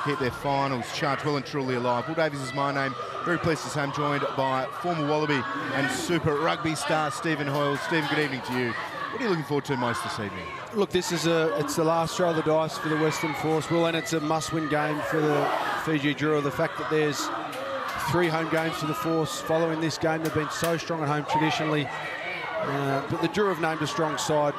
keep their finals charged well and truly alive. Will Davies is my name. Very pleased to say I'm joined by former Wallaby and Super Rugby star Stephen Hoyle. Stephen, good evening to you. What are you looking forward to most this evening? Look, this is it's the last throw of the dice for the Western Force, Will, and it's a must-win game for the Fiji Drua. The fact that there's 3 home games for the Force following this game, they've been so strong at home traditionally. But the Drua have named a strong side,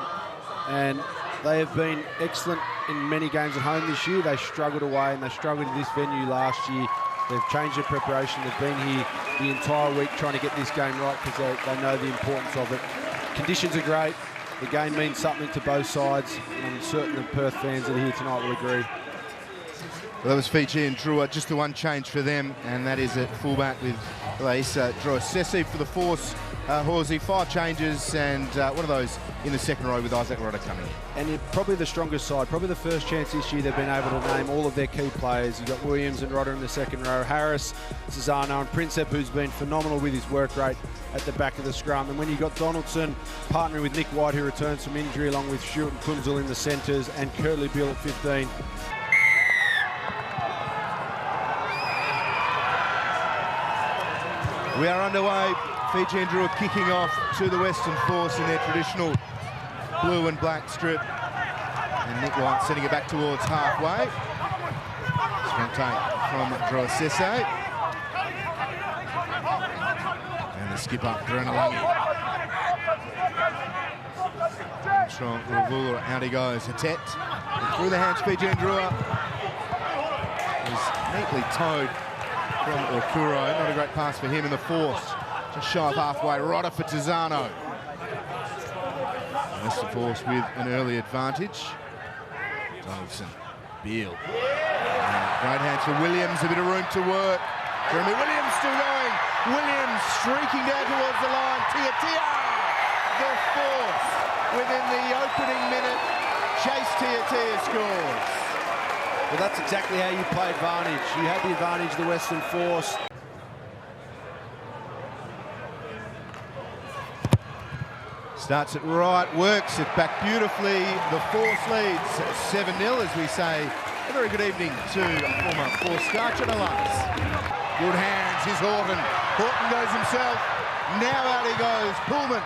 and they have been excellent in many games at home this year. They struggled away, and they struggled in this venue last year. They've changed their preparation. They've been here the entire week trying to get this game right because they know the importance of it. Conditions are great. The game means something to both sides, and I'm certain the Perth fans that are here tonight will agree. Well, that was Fijian Drua, just the one change for them, and that is at fullback with Laisa Drua for the Force. Horsey, 5 changes, and what are those in the second row with Isaac Rodder coming in? And probably the strongest side, probably the first chance this year they've been able to name all of their key players. You've got Williams and Rodder in the second row, Harris, Cesano and Princep, who's been phenomenal with his work rate at the back of the scrum. And when you've got Donaldson partnering with Nick White, who returns from injury, along with Stewart and Kunzel in the centres, and Curtly Beale at 15. We are underway. Fijian Drua kicking off to the Western Force in their traditional blue and black strip. And Nick White sending it back towards halfway. Strong take from Drua. And the skipper, Drenalagi. Strong Ravula, out he goes. Hatet. And through the hands, Fijian Drua. Was neatly towed from Okuro. Not a great pass for him in the Force. Just shy of halfway. Rodder for Tizano. Western Force with an early advantage. Donaldson, Beale. Great hands for Williams, a bit of room to work. Jeremy Williams still going. Williams streaking down towards the line. Tia. The Force within the opening minute. Chase Tia scores. Well, that's exactly how you play advantage. You had the advantage of the Western Force. Starts it right, works it back beautifully. The Force leads 7-0, as we say. A very good evening to former Force star, Chanalas. Good hands, here's Horton. Horton goes himself. Now out he goes, Pullman.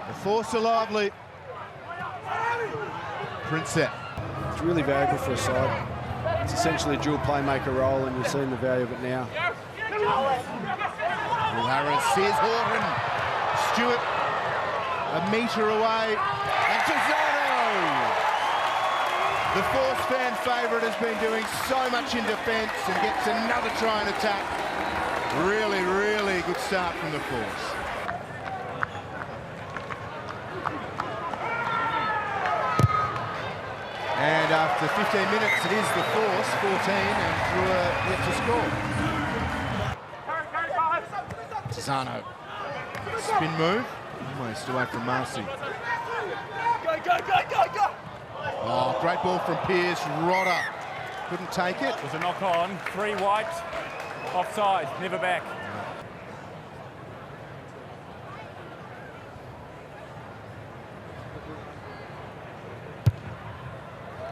The Force are lively. Princep. It's really valuable for a side. It's essentially a dual playmaker role, and you're seeing the value of it now. Will Harris, here's Horton. Stewart, a metre away, and Tizano! The Force fan favourite has been doing so much in defence and gets another try and attack. Really, really good start from the Force. And after 15 minutes, it is the Force, 14, and Drua yet to score. Tizano. Spin move, almost away from Marcy. Go! Oh, great ball from Pearce. Rodder couldn't take it. It was a knock on, 3 white, offside, never back.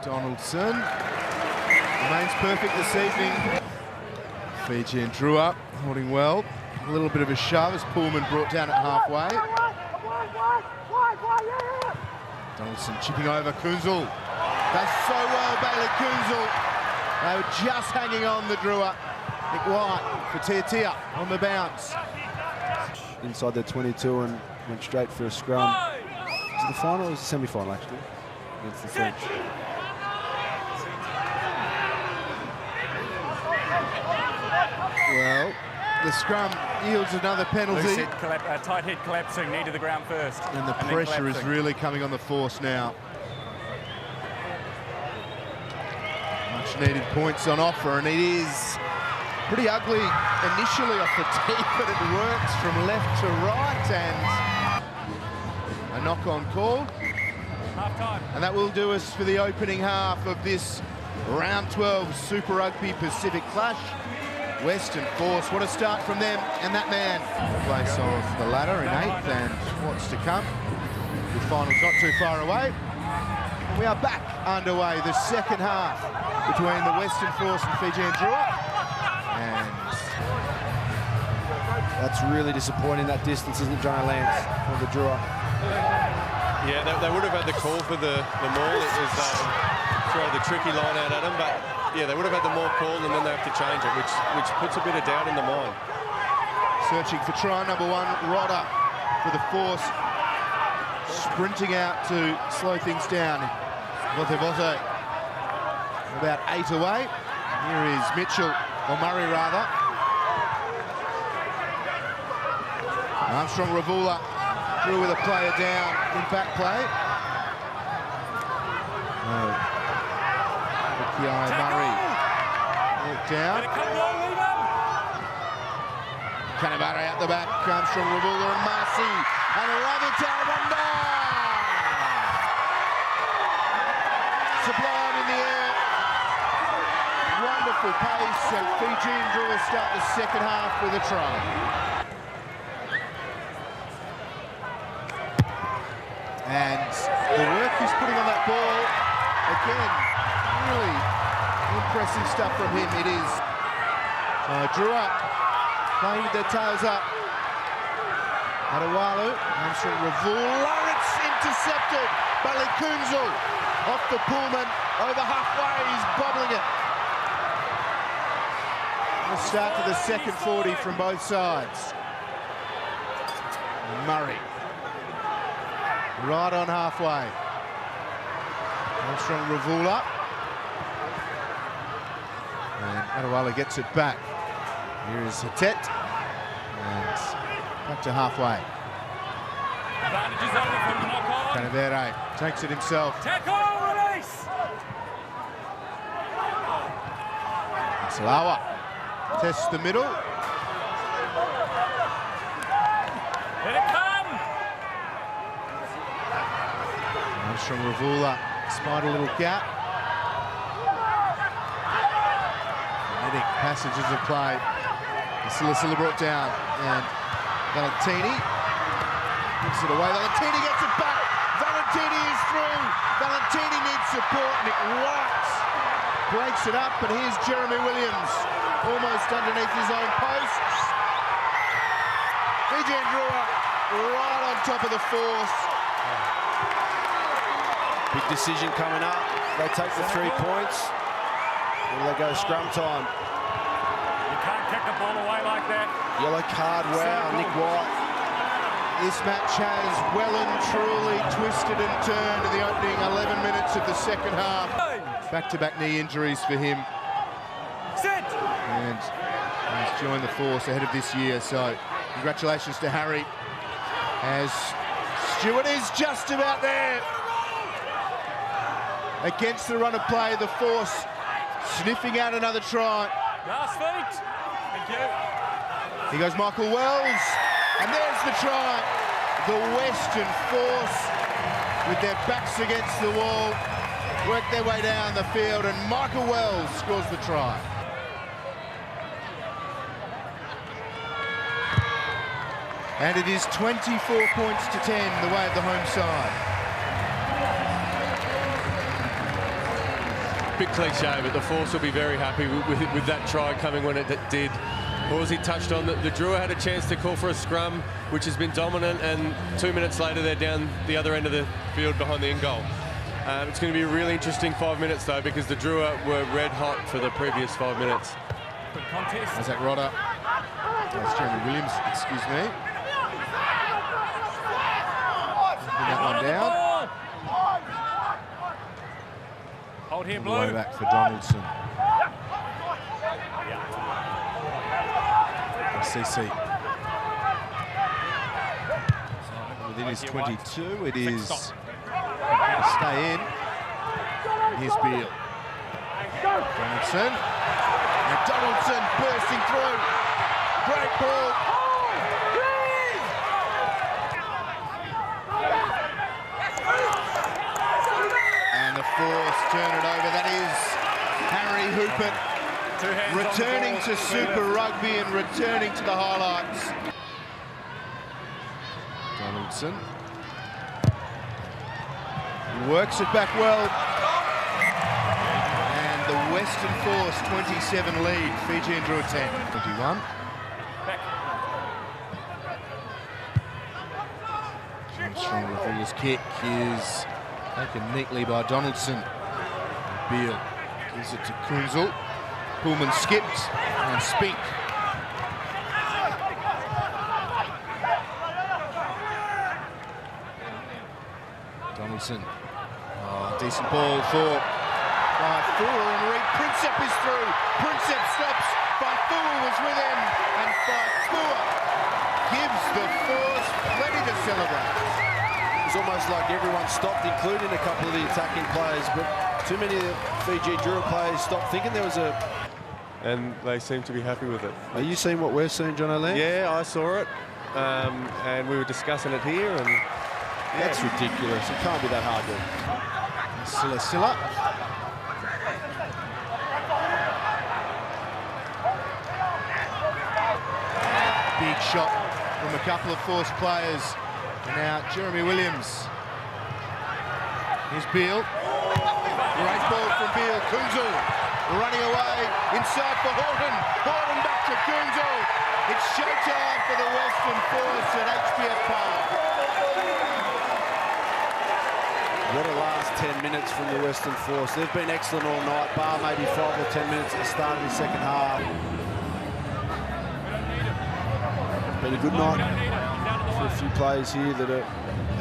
Donaldson remains perfect this evening. Fijian Drua holding well. A little bit of a shove as Pullman brought down at halfway. Donaldson chipping over Kunzel. Does so well, Bailey Kunzel. They were just hanging on the Drua. Nick White for Tia on the bounce. Inside their 22 and went straight for a scrum. Was it the final or was it the semi-final, actually, against the French? Well, the scrum yields another penalty. Tight head collapsing, knee to the ground first. And the pressure is really coming on the Force now. Much needed points on offer, and it is pretty ugly initially off the tee, but it works from left to right, and a knock-on call. Half-time. And that will do us for the opening half of this round 12 Super Rugby Pacific Clash. Western Force, what a start from them and that man. Place of the ladder in 8th, and what's to come. The final's not too far away. We are back underway, the second half between the Western Force and Fijian Drua. And that's really disappointing, that distance, isn't it, Johnny Lance, for the Drua? Yeah, they would have had the call for the maul. It was throw the tricky line out at them, but yeah, they would have had the maul call and then they have to change it, which puts a bit of doubt in the mind. Searching for try number 1, Rodder for the Force. Sprinting out to slow things down. Bote about 8 away. Here is Mitchell, or Murray rather. Armstrong Ravula through with a player down in back play. Murray walked down. Kanabara out the back. Armstrong Ravula and Marcy. And a rather terrible sublime in the air. Wonderful pace, and Fijian Drua start the second half with a try. And the work he's putting on that ball, again, really impressive stuff from him. It is. Drua playing with their tails up. Adawalu, Armstrong Ravula, it's intercepted. Balikunzu off the Pullman, over halfway, he's bobbling it. The start to the second 40 from both sides. Murray, right on halfway. Armstrong Ravula. And Adawalu gets it back. Here is Hatet. And back to halfway. Canavere takes it himself. Tackle, release! Salawa tests the middle. Let it come! Armstrong Ravula spied a little gap. Permitting passages of play. Silasila brought down, and Valentini gives it away. Valentini gets it back. Valentini is through. Valentini needs support. Nick White breaks it up, and here's Jeremy Williams almost underneath his own posts. Fijian Drua right on top of the Force. Big decision coming up. They take the 3 points, or they go scrum time. You can't kick the ball away like that. Yellow card, wow, Nick White. This match has well and truly twisted and turned in the opening 11 minutes of the second half. Back-to-back knee injuries for him. Sit! And he's joined the Force ahead of this year, so congratulations to Harry, as Stewart is just about there. Against the run of play, the Force sniffing out another try. Last feet. Thank you. Here goes Michael Wells, and there's the try. The Western Force, with their backs against the wall, work their way down the field, and Michael Wells scores the try. And it is 24 points to 10, the way of the home side. Bit cliche, but the Force will be very happy with that try coming when it did. Horsey touched on that the Drua had a chance to call for a scrum, which has been dominant, and 2 minutes later they're down the other end of the field behind the in goal. It's going to be a really interesting 5 minutes though, because the Drua were red hot for the previous 5 minutes. Good contest. Isaac Rodder. That's Jeremy Williams, excuse me. Bring that one down. Hold here, All Blue. the way back for Donaldson. CC. Within his 22, it is stay in. Here's Beale. Donaldson. And Donaldson bursting through. Great ball. And the Force turn it over. That is Harry Hoopert, returning to Super Rugby and returning to the highlights. Donaldson. Works it back well. And the Western Force 27 lead, Fijian Drua 10. 21. Armstrong Ravilla's kick is taken neatly by Donaldson. Beale gives it to Kunzel. Pullman skipped and Spink. Donaldson. Oh, decent ball for Faifua and Reed. Princep is through. Princep stops. Faifua was with him, and Faifua gives the Force plenty to celebrate. It was almost like everyone stopped, including a couple of the attacking players, but too many of the Fiji Drua players stopped thinking there was a... And they seem to be happy with it. Are you seeing what we're seeing, John O'Leary? Yeah, I saw it, and we were discussing it here, and That's ridiculous. It can't be that hard, dude. Silla. Big shot from a couple of Force players. Now Jeremy Williams. Here's Beale. Great ball from Beale. Kunzel running away inside for Horton. Horton back to Kunzel. It's showtime for the Western Force at HBF Park. What a last 10 minutes from the Western Force. They've been excellent all night, bar maybe 5 or 10 minutes at the start of the second half. Been a good night for a few players here that are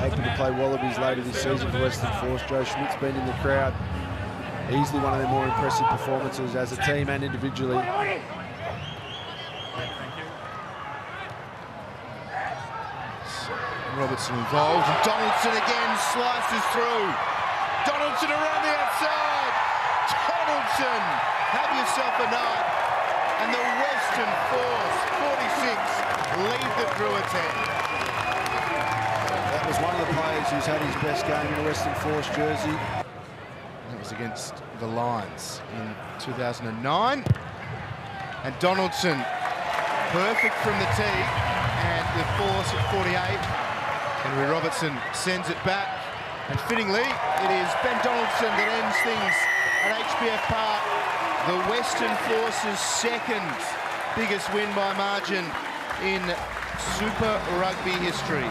hoping to play Wallabies later this season for Western Force. Joe Schmidt's been in the crowd. Easily one of their more impressive performances as a team and individually. Robertson involved, and Donaldson again slices through. Donaldson around the outside. Donaldson, have yourself a night. And the Western Force, 46, lead the Drua 10. That was one of the players who's had his best game in a Western Force jersey. That was against the Lions in 2009. And Donaldson, perfect from the tee, and the Force at 48. Henry Robertson sends it back, and fittingly, it is Ben Donaldson that ends things at HBF Park. The Western Force's second biggest win by margin in Super Rugby history.